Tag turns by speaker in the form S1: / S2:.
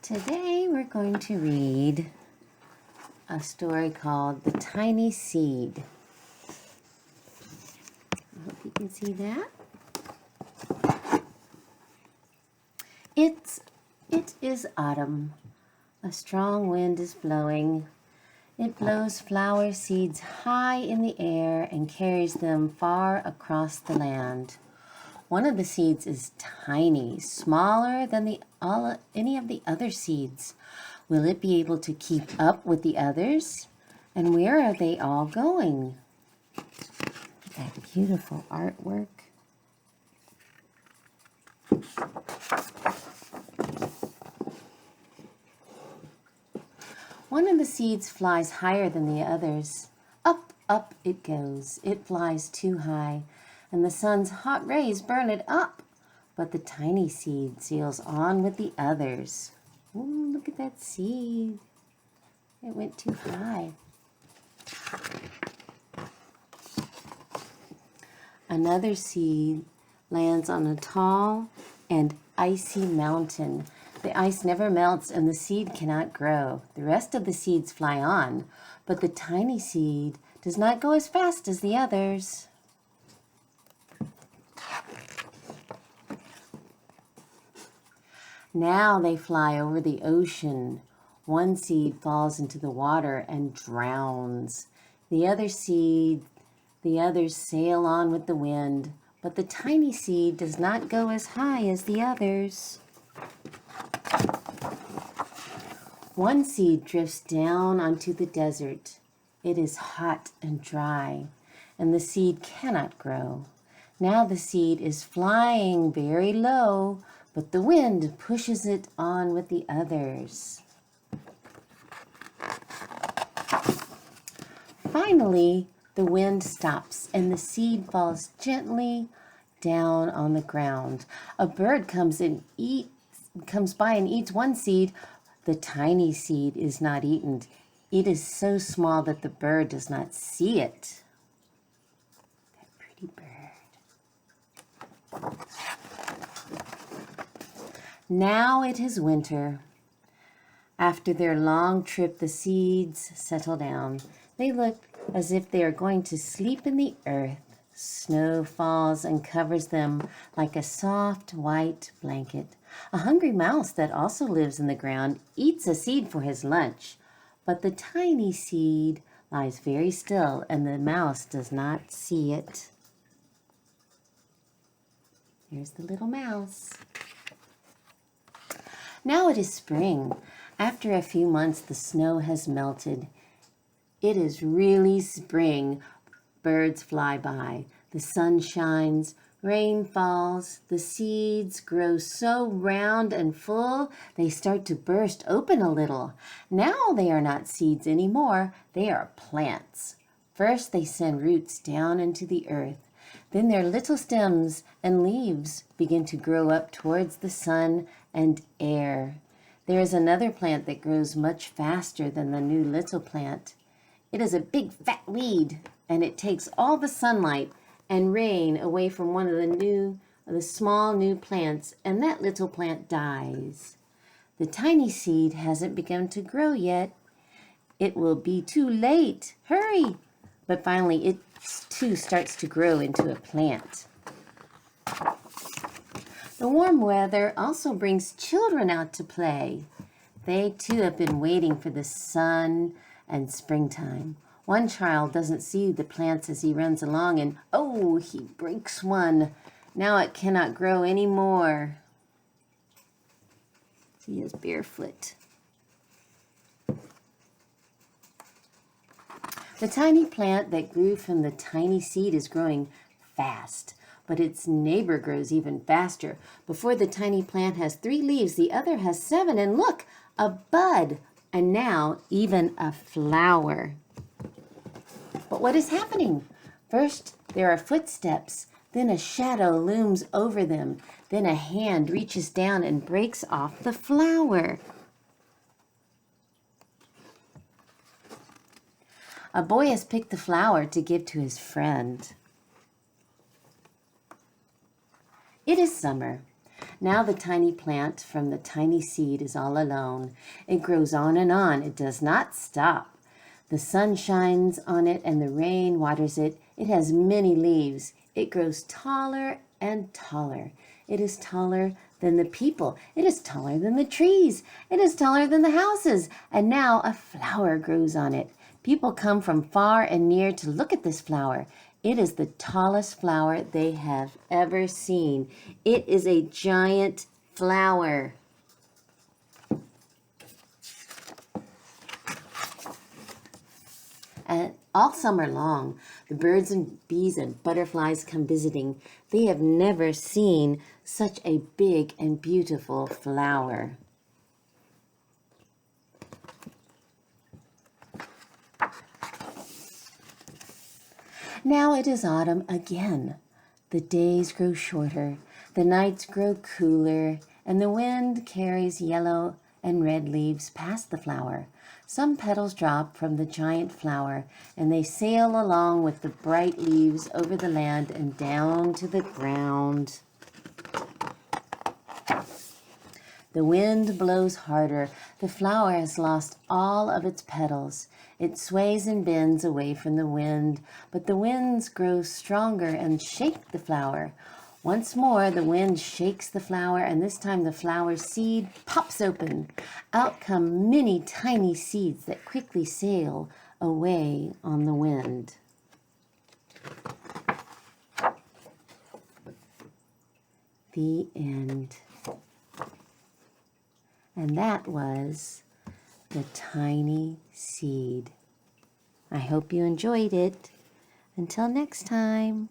S1: Today we're going to read a story called The Tiny Seed. I hope you can see that. It is autumn. A strong wind is blowing. It blows flower seeds high in the air and carries them far across the land. One of the seeds is tiny, smaller than any of the other seeds. Will it be able to keep up with the others? And where are they all going? That beautiful artwork. One of the seeds flies higher than the others. Up, up it goes. It flies too high, and the sun's hot rays burn it up. But the tiny seed sails on with the others. Ooh, look at that seed. It went too high. Another seed lands on a tall and icy mountain. The ice never melts and the seed cannot grow. The rest of the seeds fly on, but the tiny seed does not go as fast as the others. Now they fly over the ocean. One seed falls into the water and drowns. The others sail on with the wind, but the tiny seed does not go as high as the others. One seed drifts down onto the desert. It is hot and dry, and the seed cannot grow. Now the seed is flying very low, but the wind pushes it on with the others. Finally, the wind stops and the seed falls gently down on the ground. A bird comes by and eats one seed. The tiny seed is not eaten. It is so small that the bird does not see it. That pretty bird. Now it is winter. After their long trip, the seeds settle down. They look as if they are going to sleep in the earth. Snow falls and covers them like a soft white blanket. A hungry mouse that also lives in the ground eats a seed for his lunch, but the tiny seed lies very still and the mouse does not see it. Here's the little mouse. Now it is spring. After a few months, the snow has melted. It is really spring. Birds fly by. The sun shines. Rain falls. The seeds grow so round and full, they start to burst open a little. Now they are not seeds anymore. They are plants. First, they send roots down into the earth. Then their little stems and leaves begin to grow up towards the sun and air. There is another plant that grows much faster than the new little plant. It is a big fat weed, and it takes all the sunlight and rain away from one of the small new plants, and that little plant dies. The tiny seed hasn't begun to grow yet. It will be too late. Hurry! But finally, it too starts to grow into a plant. The warm weather also brings children out to play. They too have been waiting for the sun and springtime. One child doesn't see the plants as he runs along and, oh, he breaks one. Now it cannot grow anymore. He is barefoot. The tiny plant that grew from the tiny seed is growing fast, but its neighbor grows even faster. Before the tiny plant has 3 leaves, the other has 7, and look, a bud, and now even a flower. But what is happening? First, there are footsteps. Then a shadow looms over them. Then a hand reaches down and breaks off the flower. A boy has picked the flower to give to his friend. It is summer. Now the tiny plant from the tiny seed is all alone. It grows on and on. It does not stop. The sun shines on it and the rain waters it. It has many leaves. It grows taller and taller. It is taller than the people. It is taller than the trees. It is taller than the houses. And now a flower grows on it. People come from far and near to look at this flower. It is the tallest flower they have ever seen. It is a giant flower. And all summer long, the birds and bees and butterflies come visiting. They have never seen such a big and beautiful flower. Now it is autumn again. The days grow shorter, the nights grow cooler, and the wind carries yellow and red leaves past the flower. Some petals drop from the giant flower, and they sail along with the bright leaves over the land and down to the ground. The wind blows harder. The flower has lost all of its petals. It sways and bends away from the wind, but the winds grow stronger and shake the flower. Once more, the wind shakes the flower, and this time the flower seed pops open. Out come many tiny seeds that quickly sail away on the wind. The end. And that was The Tiny Seed. I hope you enjoyed it. Until next time.